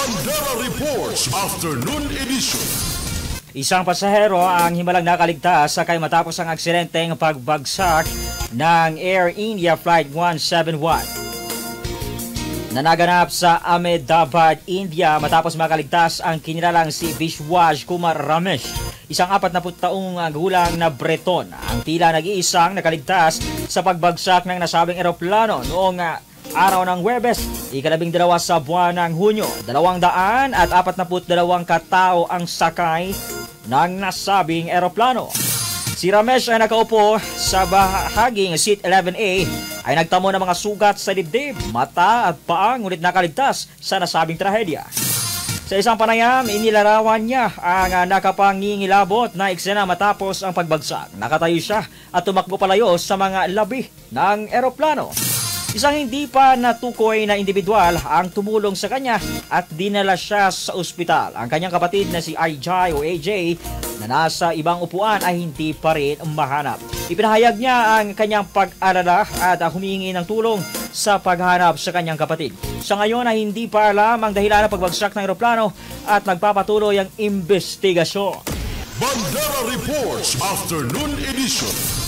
Bandera Reports Afternoon Edition. Isang pasahero ang himalang nakaligtas sakay matapos ang aksidenteng pagbagsak ng Air India Flight 171 na naganap sa Ahmedabad, India matapos makaligtas ang kinilalang si Vishwas Kumar Ramesh, isang 40 taong gulang na Breton. Ang tila nag-iisang nakaligtas sa pagbagsak ng nasabing eroplano noong araw ng Huwebes, 12 sa buwan ng Hunyo. 242 katao ang sakay ng nasabing eroplano. Si Ramesh ay nakaupo sa bahaging seat 11A ay nagtamo ng mga sugat sa dibdib, mata at paa, ngunit nakaligtas sa nasabing trahedya. Sa isang panayam, inilarawan niya ang nakapangingilabot na eksena matapos ang pagbagsak. Nakatayo siya at tumakbo palayo sa mga labi ng eroplano. Isang hindi pa natukoy na individual ang tumulong sa kanya at dinala siya sa ospital. Ang kanyang kapatid na si Ajay o AJ na nasa ibang upuan ay hindi pa rin mahanap. Ipinahayag niya ang kanyang pag-alala at humingi ng tulong sa paghanap sa kanyang kapatid. Sa ngayon ay hindi pa alam ang dahilan ng pagbagsak ng eroplano at nagpapatuloy ang investigasyon. Bandera Reports Afternoon Edition.